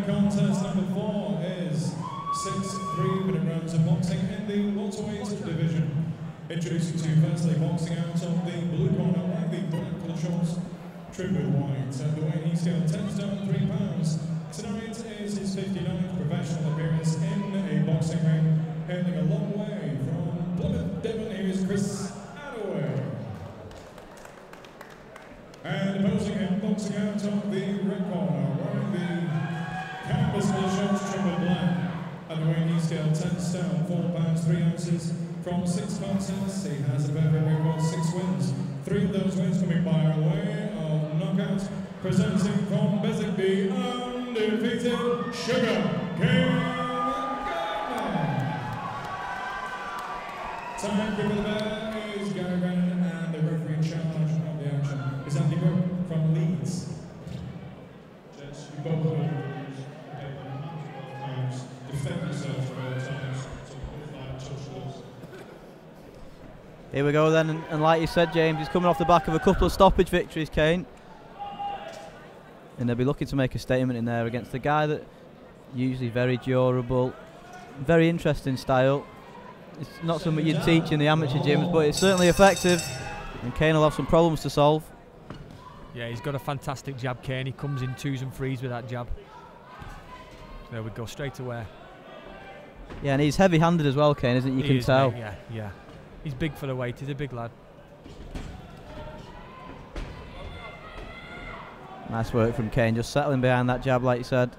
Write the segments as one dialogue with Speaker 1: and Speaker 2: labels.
Speaker 1: contest number 4 is 6 3-minute rounds of boxing in the welterweight division. Introducing to you firstly, boxing out of the blue corner, wearing the black colour shorts, trimmed with white. Adaway, he's scaled 10 stone 3 pounds. Tonight is his 59th professional appearance in a boxing ring, hailing a long way from Plymouth, Devon. Here's Adaway. And opposing him, boxing out of the red corner, wearing the canvas colour shorts, trimmed with black. Adaway, he scaled 10 stone 4 pounds 3 ounces. From 6 contests, he has a perfect record of 6 wins. 3 of those wins coming by way of knockout. Presenting from Bezek, the undefeated Sugar Kane. Time for the is Gardner, and the referee in charge of the action is Andy Brooke from Leeds. Gents, you both know times, defend yourselves for all times.
Speaker 2: Here we go then, and like you said, James, he's coming off the back of a couple of stoppage victories, Kane. And they'll be looking to make a statement in there against the guy that usually very durable, very interesting style. It's not something you'd teach in the amateur gyms, but it's certainly effective, and Kane will have some problems to solve.
Speaker 3: Yeah, he's got a fantastic jab, Kane. He comes in 2s and 3s with that jab. There we go, straight away.
Speaker 2: Yeah, and he's heavy-handed as well, Kane, isn't he? You can tell.
Speaker 3: Mate, yeah. He's big for the weight. He's a big lad.
Speaker 2: Nice work from Kane, just settling behind that jab, like you said.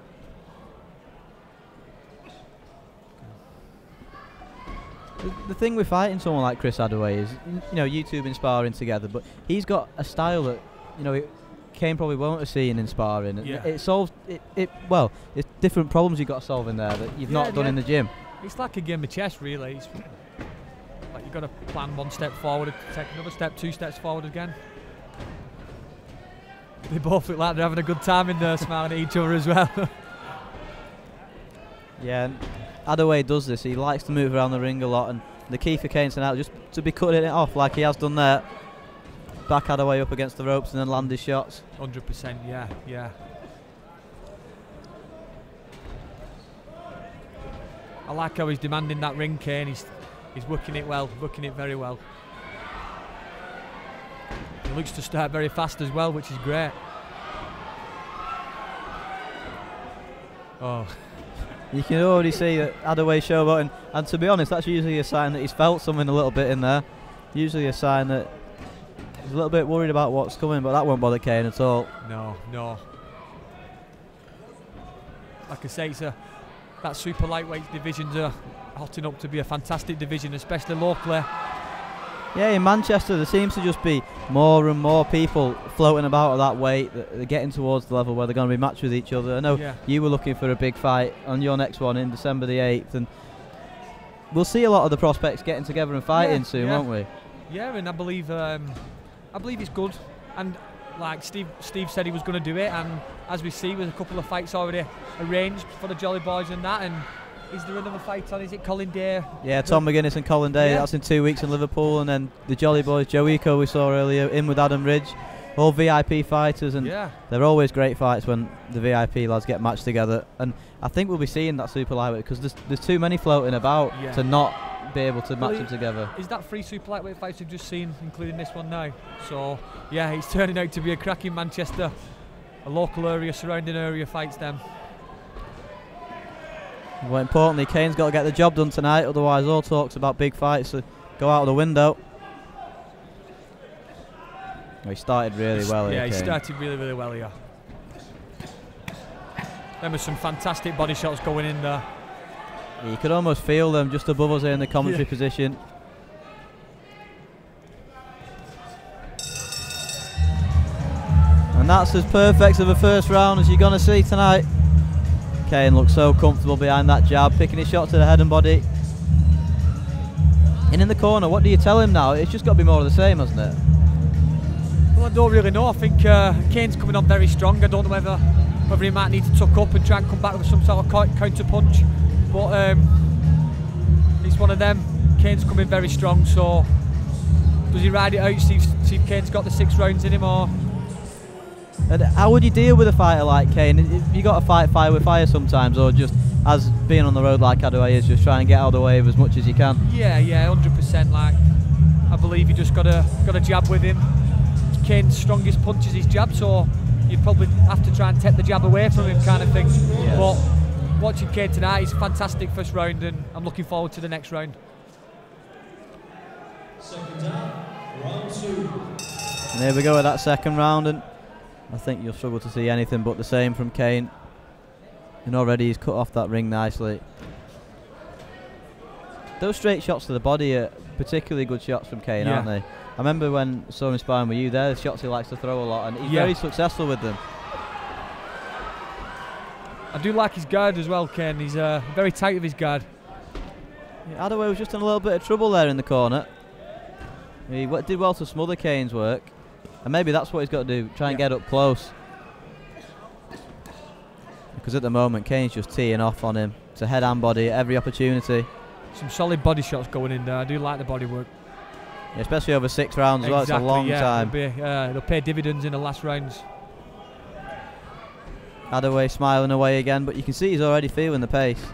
Speaker 2: The thing with fighting someone like Adaway is, you know, you two have been sparring together, but he's got a style that, you know, Kane probably won't have seen in sparring.
Speaker 3: Yeah.
Speaker 2: It solves well. It's different problems you've got to solve in there that you've not done in the gym.
Speaker 3: It's like a game of chess, really. It's like you've got to plan 1 step forward, take another step, 2 steps forward again. They both look like they're having a good time in there, smiling at each other as well.
Speaker 2: Yeah, and Adaway does this. He likes to move around the ring a lot, and the key for Kane tonight just to be cutting it off like he has done there. Back Adaway up against the ropes and then land his shots.
Speaker 3: 100%, yeah. I like how he's demanding that ring, Kane. He's working it well, working it very well. He looks to start very fast as well, which is great. Oh.
Speaker 2: You can already see that Adaway showboating, and to be honest, that's usually a sign that he's felt something a little bit in there. Usually a sign that he's a little bit worried about what's coming, but that won't bother Kane at all.
Speaker 3: No. Like I say, that super lightweight division's hotting up to be a fantastic division, especially locally.
Speaker 2: Yeah, in Manchester there seems to just be more and more people floating about at that weight. They're getting towards the level where they're going to be matched with each other. I know you were looking for a big fight on your next one in December the 8th, and we'll see a lot of the prospects getting together and fighting soon, won't we?
Speaker 3: Yeah, and I believe it's good. And like Steve said, he was going to do it, and as we see, with a couple of fights already arranged for the Jolly Boys and that, and is there another fight on? Is it Colin Day? Yeah,
Speaker 2: Tom McGuinness and Colin Day. That's in 2 weeks in Liverpool, and then the Jolly Boys, Joe Eco we saw earlier, in with Adam Ridge. All VIP fighters, and they're always great fights when the VIP lads get matched together. And I think we'll be seeing that super lightweight because there's too many floating about to not be able to match them together.
Speaker 3: Is that 3 super lightweight fights we've just seen, including this one now? So yeah, it's turning out to be a cracking Manchester, a local area, surrounding area fights them.
Speaker 2: Well, importantly, Kane's got to get the job done tonight, otherwise all talks about big fights go out of the window. He started really well here.
Speaker 3: Yeah, he started really well here. There were some fantastic body shots going in there.
Speaker 2: You could almost feel them just above us here in the commentary position. And that's as perfect of a first round as you're going to see tonight. Kane looks so comfortable behind that jab, picking his shot to the head and body. And in the corner, what do you tell him now? It's just got to be more of the same, hasn't it?
Speaker 3: Well, I don't really know. I think Kane's coming on very strong. I don't know whether he might need to tuck up and try and come back with some sort of counter punch. But it's one of them. Kane's coming very strong, so does he ride it out, see if Kane's got the 6 rounds in him, or
Speaker 2: And how would you deal with a fighter like Kane? Have you got to fight fire with fire sometimes, or just as being on the road like Adaway is, just try and get out of the way of as much as you can?
Speaker 3: Yeah, 100%. Like, I believe you just got to jab with him. Kane's strongest punch is his jab, so you'd probably have to try and take the jab away from him, kind of thing. Yes. But watching Kane tonight, he's a fantastic first round, and I'm looking forward to the next round.
Speaker 1: Second down, round 2.
Speaker 2: And here we go with that second round, and I think you'll struggle to see anything but the same from Kane. And already he's cut off that ring nicely. Those straight shots to the body are particularly good shots from Kane, aren't they? I remember when I saw him sparring with you there, the shots he likes to throw a lot, and he's very successful with them.
Speaker 3: I do like his guard as well, Kane. He's very tight with his guard.
Speaker 2: Yeah, Adaway was just in a little bit of trouble there in the corner. He did well to smother Kane's work, and maybe that's what he's got to do, try and get up close. Because at the moment, Kane's just teeing off on him. It's a head and body at every opportunity.
Speaker 3: Some solid body shots going in there. I do like the body work.
Speaker 2: Yeah, especially over 6 rounds as well. It's a long time.
Speaker 3: It'll pay dividends in the last rounds.
Speaker 2: Adaway smiling away again, but you can see he's already feeling the pace.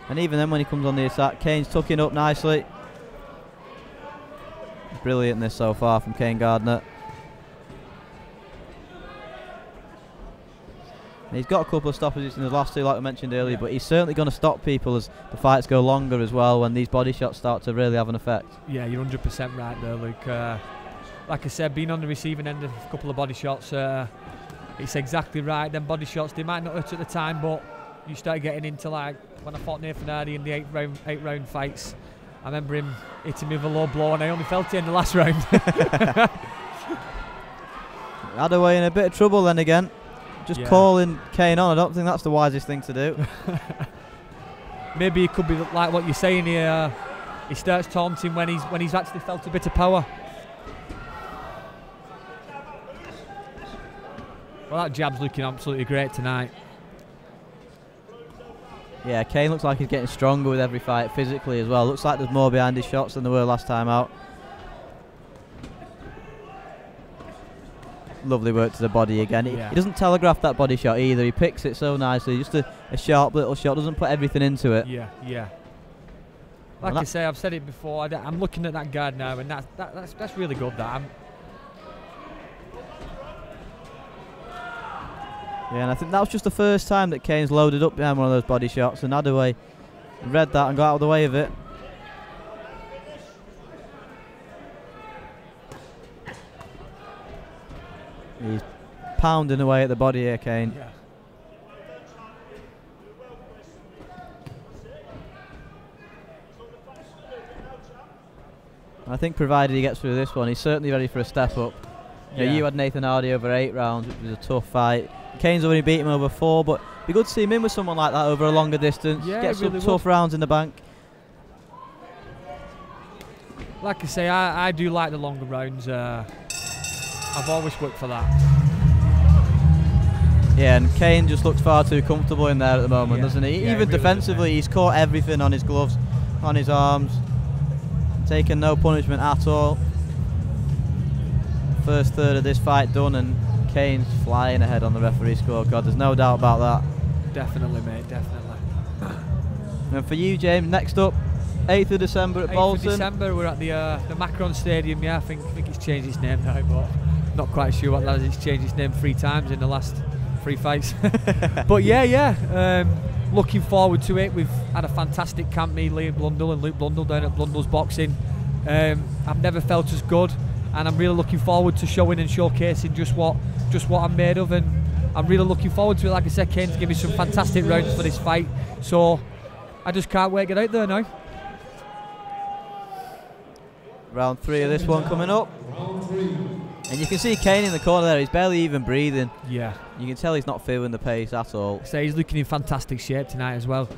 Speaker 2: And even then when he comes on the attack, Kane's tucking up nicely. Brilliant this so far from Kane Gardner. And he's got a couple of stoppages in the last 2 like we mentioned earlier, but he's certainly going to stop people as the fights go longer as well, when these body shots start to really have an effect. Yeah,
Speaker 3: you're 100% right there, Luke. Like I said, being on the receiving end of a couple of body shots, it's exactly right. Them body shots, they might not hurt at the time, but you start getting into, like when I fought Nathan Hardy in the 8 round fights, I remember him hitting me with a low blow and I only felt it in the last round.
Speaker 2: Adaway in a bit of trouble then again. Just calling Kane on, I don't think that's the wisest thing to do.
Speaker 3: Maybe it could be like what you're saying here. He starts taunting when he's actually felt a bit of power. Well, that jab's looking absolutely great tonight.
Speaker 2: Yeah, Kane looks like he's getting stronger with every fight physically as well. Looks like there's more behind his shots than there were last time out. Lovely work to the body again. He doesn't telegraph that body shot either. He picks it so nicely. Just a sharp little shot. Doesn't put everything into it.
Speaker 3: Yeah. Like I say, I've said it before. I'm looking at that guard now, and that's really good. Yeah,
Speaker 2: and I think that was just the first time that Kane's loaded up behind one of those body shots, and Adaway read that and got out of the way of it. He's pounding away at the body here, Kane.
Speaker 3: Yeah.
Speaker 2: I think provided he gets through this one, he's certainly ready for a step up. Yeah, you had Nathan Hardy over 8 rounds, which was a tough fight. Kane's already beat him over 4, but it'd be good to see him in with someone like that over a longer distance. Get some tough rounds in the bank.
Speaker 3: Like I say, I do like the longer rounds. I've always worked for that.
Speaker 2: Yeah, and Kane just looks far too comfortable in there at the moment, doesn't he? Even really defensively, he's caught everything on his gloves, on his arms, taken no punishment at all. First third of this fight done, and Kane's flying ahead on the referee scorecard. There's no doubt about that.
Speaker 3: Definitely, mate, definitely.
Speaker 2: And for you, James, next up, 8th of December at Bolton.
Speaker 3: 8th of December, we're at the Macron Stadium. Yeah, I think it's changed its name now, but not quite sure what that is. It's changed its name 3 times in the last 3 fights. But looking forward to it. We've had a fantastic camp, me, Liam Blundell and Luke Blundell down at Blundell's Boxing. I've never felt as good, and I'm really looking forward to showing and showcasing just what I'm made of, and I'm really looking forward to it. Like I said, Kane's given me some fantastic rounds for this fight, so I just can't wait to get out there now.
Speaker 2: Round 3 of this one coming up. And you can see Kane in the corner there, he's barely even breathing.
Speaker 3: Yeah.
Speaker 2: You can tell he's not feeling the pace at all.
Speaker 3: So he's looking in fantastic shape tonight as well.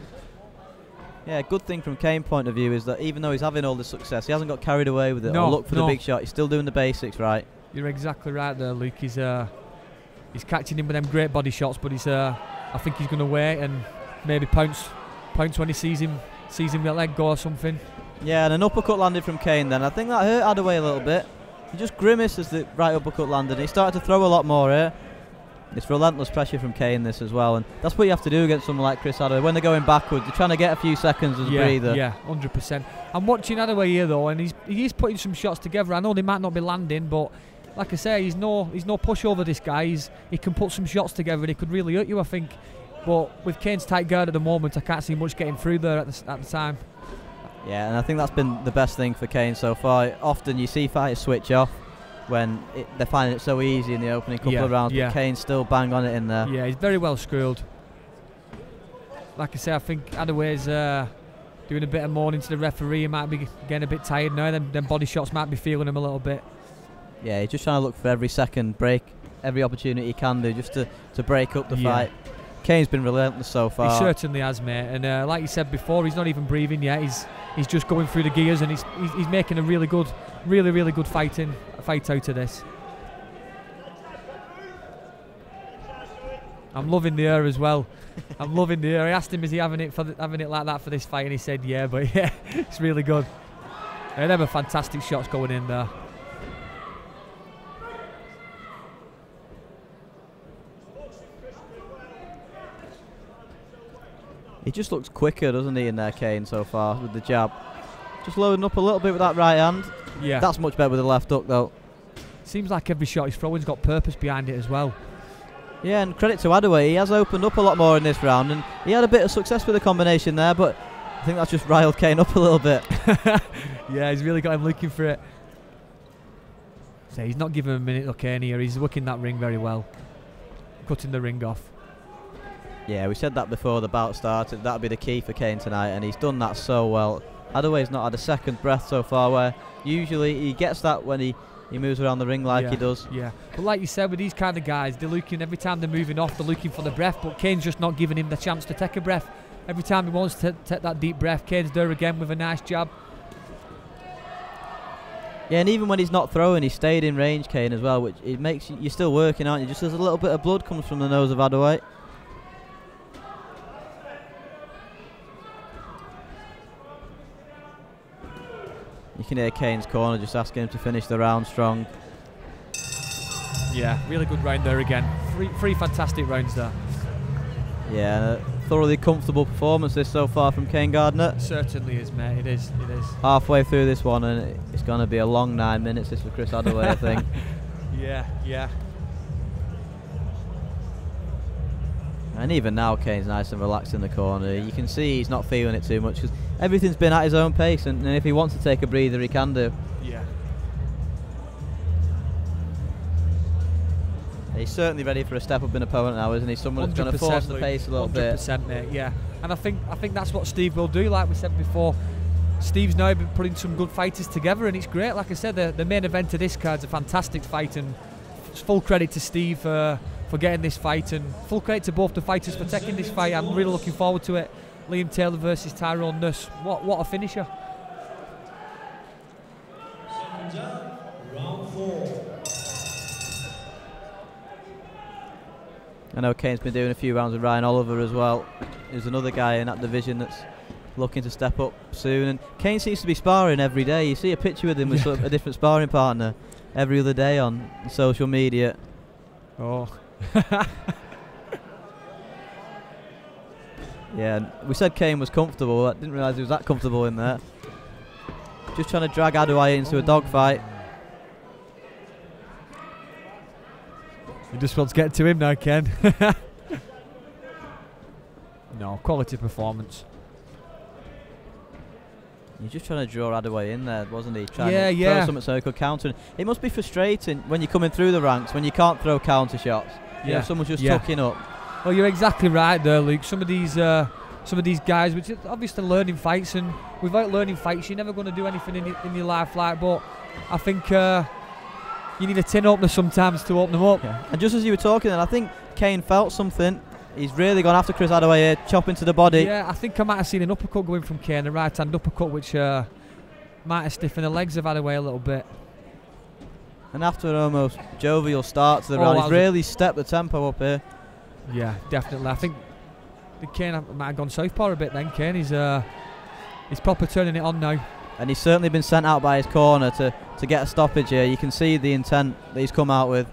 Speaker 2: Yeah, a good thing from Kane's point of view is that even though he's having all the success, he hasn't got carried away with it or looked for the big shot. He's still doing the basics right.
Speaker 3: You're exactly right there, Luke. He's catching him with them great body shots, but I think he's going to wait and maybe pounce when he sees him let leg go or something.
Speaker 2: Yeah, and an uppercut landed from Kane then. I think that hurt Adaway a little bit. He just grimaced as the right uppercut landed. He started to throw a lot more here. It's relentless pressure from Kane this as well, and that's what you have to do against someone like Chris Adaway. When they're going backwards, they're trying to get a few seconds as a breather.
Speaker 3: Yeah, 100%. I'm watching Adaway here though, and he is putting some shots together. I know they might not be landing, but like I say, he's no pushover, this guy. He can put some shots together and he could really hurt you, I think. But with Kane's tight guard at the moment, I can't see much getting through there at the time.
Speaker 2: Yeah, and I think that's been the best thing for Kane so far. Often you see fighters switch off when they're finding it so easy in the opening couple of rounds, but Kane's still bang on it in there. Yeah,
Speaker 3: he's very well schooled. Like I say, I think Adaway's doing a bit of mourning to the referee. He might be getting a bit tired now. Them body shots might be feeling him a little bit. Yeah,
Speaker 2: he's just trying to look for every second break, every opportunity he can do just to break up the fight. Kane's been relentless so far.
Speaker 3: He certainly has, mate. And like you said before, he's not even breathing yet. He's just going through the gears, and he's making a really good fight out of this. I'm loving the air as well. I'm loving the air. I asked him, is he having it like that for this fight, and he said yeah. But yeah, it's really good. And them are fantastic shots going in there.
Speaker 2: He just looks quicker, doesn't he, in there, Kane, so far, with the jab. Just loading up a little bit with that right hand.
Speaker 3: Yeah.
Speaker 2: That's much better with the left hook, though.
Speaker 3: Seems like every shot he's throwing's got purpose behind it as well.
Speaker 2: Yeah, and credit to Adaway. He has opened up a lot more in this round, and he had a bit of success with the combination there, but I think that's just riled Kane up a little bit.
Speaker 3: Yeah, he's really got him looking for it. So he's not giving him a minute, Kane, here. He's working that ring very well. Cutting the ring off.
Speaker 2: Yeah, we said that before the bout started. That would be the key for Kane tonight, and he's done that so well. Adaway's not had a second breath so far, where usually he gets that when he moves around the ring like he does.
Speaker 3: Yeah, but like you said, with these kind of guys, they're looking, every time they're moving off, they're looking for the breath, but Kane's just not giving him the chance to take a breath. Every time he wants to take that deep breath, Kane's there again with a nice jab.
Speaker 2: Yeah, and even when he's not throwing, he stayed in range, Kane, as well, which it makes you're still working, aren't you? Just as a little bit of blood comes from the nose of Adaway. You can hear Kane's corner just asking him to finish the round strong.
Speaker 3: Yeah, really good round there again. Three fantastic rounds there.
Speaker 2: Yeah, thoroughly comfortable performance this so far from Kane Gardner.
Speaker 3: It certainly is, mate. It is.
Speaker 2: Halfway through this one, and it's going to be a long 9 minutes this for Chris Adaway, I think.
Speaker 3: Yeah.
Speaker 2: And even now, Kane's nice and relaxed in the corner. You can see he's not feeling it too much because everything's been at his own pace, and if he wants to take a breather, he can do.
Speaker 3: Yeah.
Speaker 2: He's certainly ready for a step up in opponent now, isn't he? Someone that's going to force the pace a little bit.
Speaker 3: 100%, mate. Yeah. And I think that's what Steve will do. Like we said before, Steve's now been putting some good fighters together, and it's great. Like I said, the main event of this card's a fantastic fight, and it's full credit to Steve for getting this fight, and full credit to both the fighters for taking this fight. I'm really looking forward to it. Liam Taylor versus Tyrone Nuss. What a finisher.
Speaker 1: Round 4.
Speaker 2: I know Kane's been doing a few rounds with Ryan Oliver as well. There's another guy in that division that's looking to step up soon, and Kane seems to be sparring every day. You see a picture with him with sort of a different sparring partner every other day on social media.
Speaker 3: Oh.
Speaker 2: Yeah, we said Kane was comfortable. I didn't realise he was that comfortable in there. Just trying to drag Adaway into a dogfight.
Speaker 3: He just wants to get to him now, Ken. No, quality performance.
Speaker 2: He's just trying to draw Adaway in there, wasn't he? Trying to throw something so he could counter. It must be frustrating when you're coming through the ranks, when you can't throw counter shots. You know, someone's just tucking up.
Speaker 3: Well, you're exactly right there, Luke. Some of these guys, which are obviously learning fights, and without learning fights, you're never going to do anything in your life like. But I think you need a tin opener sometimes to open them up.
Speaker 2: Yeah. And just as you were talking, then I think Kane felt something. He's really gone after Chris Adaway here, chopping to the body.
Speaker 3: Yeah, I think I might have seen an uppercut going from Kane, a right-hand uppercut, which might have stiffened the legs of Adaway a little bit.
Speaker 2: And after an almost jovial start to the round, he's really stepped the tempo up here.
Speaker 3: Yeah, definitely. I think Kane might have gone southpaw a bit then. Kane, he's proper turning it on now.
Speaker 2: And he's certainly been sent out by his corner to get a stoppage here. You can see the intent that he's come out with.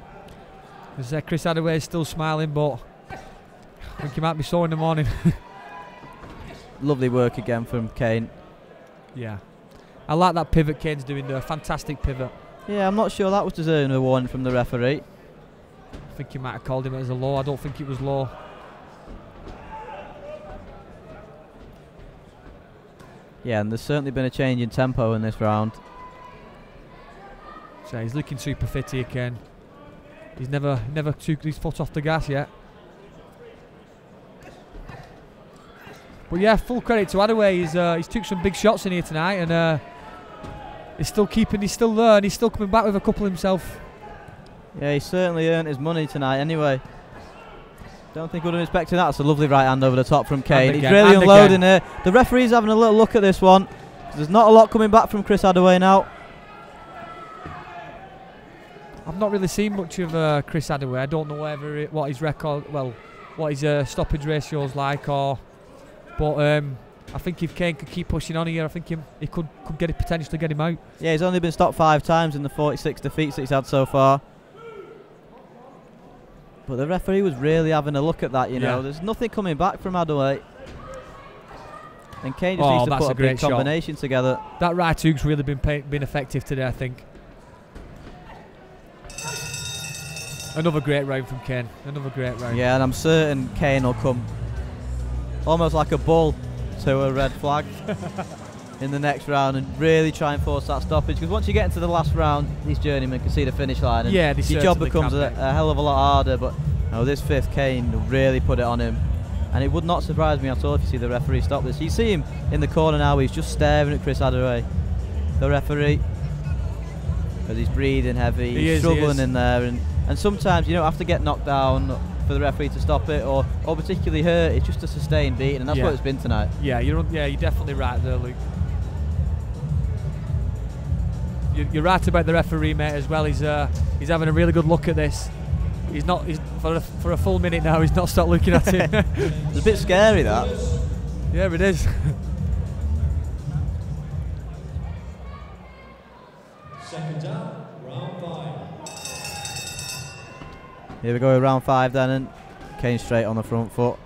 Speaker 3: Because Chris Adaway is still smiling, but I think he might be sore in the morning.
Speaker 2: Lovely work again from Kane.
Speaker 3: Yeah. I like that pivot Kane's doing there. Fantastic pivot.
Speaker 2: Yeah, I'm not sure that was deserving of a warning from the referee.
Speaker 3: I think he might have called him as a low. I don't think it was low.
Speaker 2: Yeah, and there's certainly been a change in tempo in this round.
Speaker 3: So he's looking super fit here, Kane. He's never took his foot off the gas yet. But yeah, full credit to Adaway. He's took some big shots in here tonight, and he's still there, and he's still coming back with a couple himself.
Speaker 2: Yeah, he certainly earned his money tonight anyway. Don't think we would have expected that. It's a lovely right hand over the top from Kane. He's really unloading here. The referee's having a little look at this one. There's not a lot coming back from Chris Adaway now.
Speaker 3: I've not really seen much of Chris Adaway. I don't know what his record, what his stoppage ratio is like, but I think if Kane could keep pushing on here, I think he could potentially get him out. Yeah,
Speaker 2: he's only been stopped 5 times in the 46 defeats that he's had so far. But the referee was really having a look at that, you know. There's nothing coming back from Adaway. And Kane just needs to put a big combination together.
Speaker 3: That right hook's really been effective today, I think. Another great round from Kane. Another great round.
Speaker 2: Yeah, and I'm certain Kane will come almost like a bull to a red flag in the next round and really try and force that stoppage. Because once you get into the last round, these journeymen can see the finish line. And
Speaker 3: yeah,
Speaker 2: your job becomes a hell of a lot harder. But this 5th, Kane really put it on him. And it would not surprise me at all if you see the referee stop this. You see him in the corner now. He's just staring at Chris Adaway, the referee, because he's breathing heavy. He's struggling in there. And sometimes you don't have to get knocked down for the referee to stop it, or particularly hurt. It's just a sustained beating, and that's what it's been tonight. Yeah, you're
Speaker 3: definitely right there, Luke. You're right about the referee, mate, as well. He's having a really good look at this. He's for a full minute now. He's not stopped looking at him.
Speaker 2: It's a bit scary, that.
Speaker 3: Yeah, it is.
Speaker 1: Second down, round 5.
Speaker 2: Here we go, round 5 then, and Kane straight on the front foot.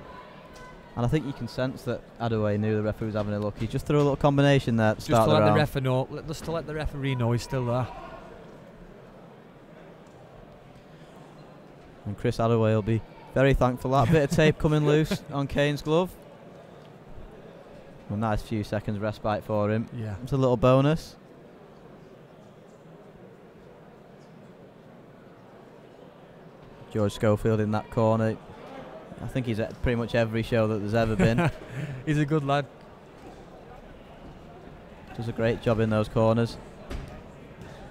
Speaker 2: And I think you can sense that Adaway knew the referee was having a look. He just threw a little combination there to start the round.
Speaker 3: Just to let the referee know he's still there.
Speaker 2: And Chris Adaway will be very thankful. That bit of tape coming loose on Kane's glove. A nice few seconds respite for him.
Speaker 3: Yeah,
Speaker 2: it's a little bonus. George Schofield in that corner. I think he's at pretty much every show that there's ever been.
Speaker 3: He's a good lad.
Speaker 2: Does a great job in those corners.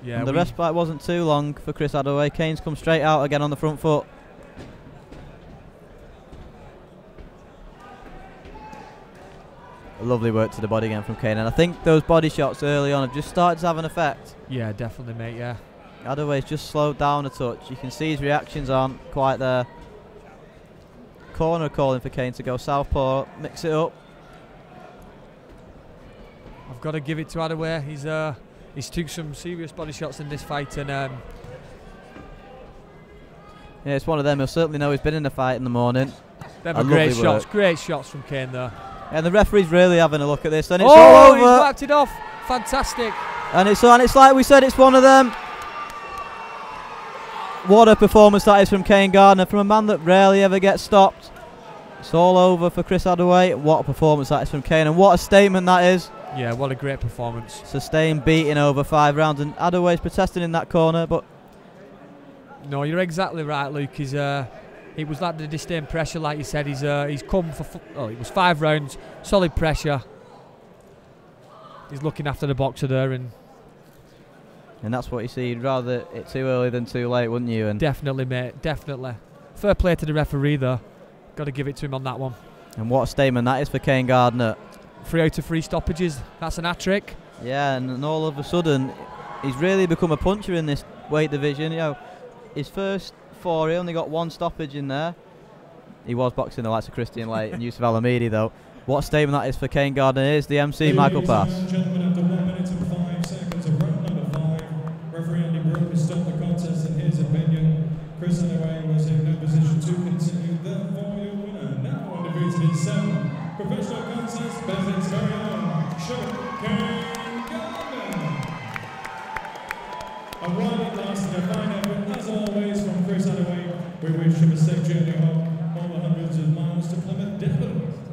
Speaker 3: Yeah,
Speaker 2: and the respite wasn't too long for Chris Adaway. Kane's come straight out again on the front foot. Lovely work to the body again from Kane, and I think those body shots early on have just started to have an effect.
Speaker 3: Yeah, definitely, mate, yeah.
Speaker 2: Adaway's just slowed down a touch. You can see his reactions aren't quite there. Corner calling for Kane to go southpaw, mix it up.
Speaker 3: I've got to give it to Adaway. He's took some serious body shots in this fight, and
Speaker 2: yeah, it's one of them. He'll certainly know he's been in the fight in the morning.
Speaker 3: They were great shots from Kane there.
Speaker 2: And the referee's really having a look at this, and it's all over.
Speaker 3: He's whacked it off. Fantastic.
Speaker 2: And it's like we said, it's one of them. What a performance that is from Kane Gardner, from a man that rarely ever gets stopped. It's all over for Chris Adaway. What a performance that is from Kane, and what a statement that is.
Speaker 3: Yeah, what a great performance.
Speaker 2: Sustained beating over 5 rounds, and Adaway's protesting in that corner, but...
Speaker 3: No, you're exactly right, Luke. It was like the disdain pressure, like you said. He's come for... it was 5 rounds, solid pressure. He's looking after the boxer there, and
Speaker 2: that's what you see. You'd rather it too early than too late, wouldn't you? And
Speaker 3: definitely, mate, definitely. Fair play to the referee, though. Got to give it to him on that one.
Speaker 2: And what a statement that is for Kane Gardner.
Speaker 3: 3 out of 3 stoppages. That's an hat-trick.
Speaker 2: Yeah, and all of a sudden, he's really become a puncher in this weight division. You know, his first 4, he only got 1 stoppage in there. He was boxing the likes of Christian Late and Yusuf Alamidi, though. What a statement that is for Kane Gardner. Here's the MC, Michael Pass.
Speaker 1: Gentlemen, after 1 minute and 5 seconds of round number 5, referee Andy Brooke has stopped the contest in his opinion. Chris Adaway in 7. Professional contest, Benedict very own, Kane Gardner. And while it lasted a fine effort, as always, from Adaway, we wish him a safe journey home, all the hundreds of miles to Plymouth, Devon.